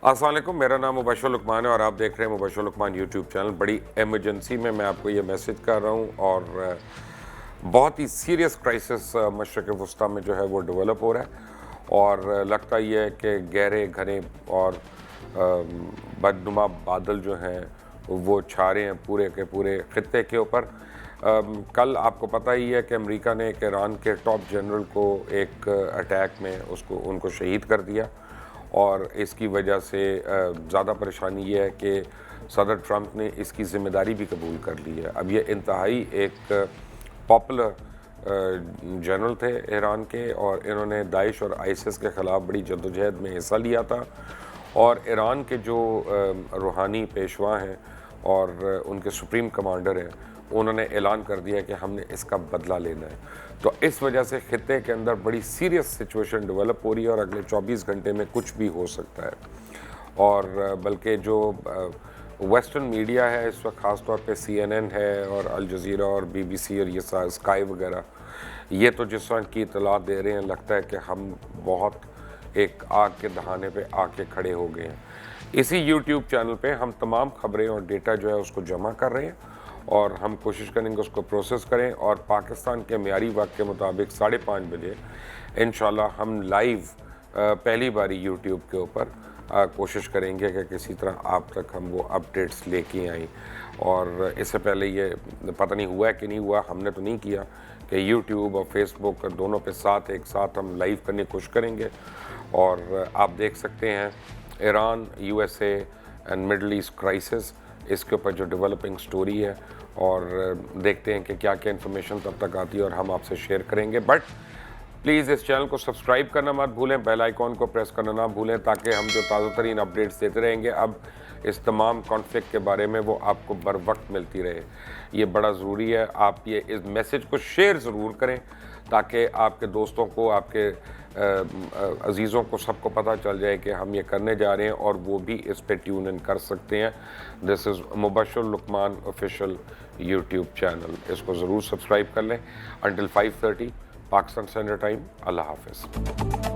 अस्सलाम वालेकुम, मेरा नाम मुबशर लुकमान है और आप देख रहे हैं मुबशर लुकमान यूट्यूब चैनल। बड़ी एमरजेंसी में मैं आपको ये मैसेज कर रहा हूँ और बहुत ही सीरियस क्राइसिस मशरक़ वस्ती में जो है वो डेवलप हो रहा है और लगता ये है कि गहरे घने और बदनुमा बादल जो हैं वो छा रहे हैं पूरे के पूरे ख़त्े के ऊपर। कल आपको पता ही है कि अमेरिका ने एक ईरान के टॉप जनरल को एक अटैक में उनको शहीद कर दिया और इसकी वजह से ज़्यादा परेशानी ये है कि सदर ट्रंप ने इसकी ज़िम्मेदारी भी कबूल कर ली है। अब ये इंतहाई एक पॉपुलर जनरल थे ईरान के और इन्होंने दाइश और आईसिस के ख़िलाफ़ बड़ी जद्दोजहद में हिस्सा लिया था और ईरान के जो रूहानी पेशवा हैं और उनके सुप्रीम कमांडर हैं उन्होंने ऐलान कर दिया कि हमने इसका बदला लेना है। तो इस वजह से ख़त्े के अंदर बड़ी सीरियस सिचुएशन डेवलप हो रही है और अगले 24 घंटे में कुछ भी हो सकता है। और बल्कि जो वेस्टर्न मीडिया है इस वक्त ख़ास तौर पे CNN है और अल जज़ीरा और BBC और ये स्काई वगैरह, ये तो जिस वक्त की इतला दे रहे हैं लगता है कि हम बहुत एक आग के दहाने पे आके खड़े हो गए हैं। इसी YouTube चैनल पे हम तमाम खबरें और डेटा जो है उसको जमा कर रहे हैं और हम कोशिश करेंगे उसको प्रोसेस करें और पाकिस्तान के मियारी वक्त के मुताबिक 5:30 बजे इंशाल्लाह हम लाइव पहली बारी यूट्यूब के ऊपर कोशिश करेंगे कि किसी तरह आप तक हम वो अपडेट्स लेके आएँ। और इससे पहले ये पता नहीं हुआ है कि नहीं हुआ, हमने तो नहीं किया कि यूट्यूब और फेसबुक दोनों पे एक साथ हम लाइव करने की कोशिश करेंगे। और आप देख सकते हैं Iran USA and middle east crisis, इसके ऊपर जो डेवलपिंग स्टोरी है और देखते हैं कि क्या क्या इन्फॉर्मेशन तब तक आती है और हम आपसे शेयर करेंगे। बट प्लीज़ इस चैनल को सब्सक्राइब करना मत भूलें, बेल आइकॉन को प्रेस करना ना भूलें ताकि हम जो ताज़ा तरीन अपडेट्स देते रहेंगे अब इस तमाम कॉन्फ्लिक्ट के बारे में वो आपको बर वक्त मिलती रहे। ये बड़ा ज़रूरी है, आप ये इस मैसेज को शेयर ज़रूर करें ताकि आपके दोस्तों को, आपके अजीज़ों को, सबको पता चल जाए कि हम ये करने जा रहे हैं और वो भी इस पे ट्यून इन कर सकते हैं। This is Mubashir Luqman official YouTube channel, इसको ज़रूर सब्सक्राइब कर लें। Until 5:30 Pakistan standard time. अल्लाह हाफ़िज़।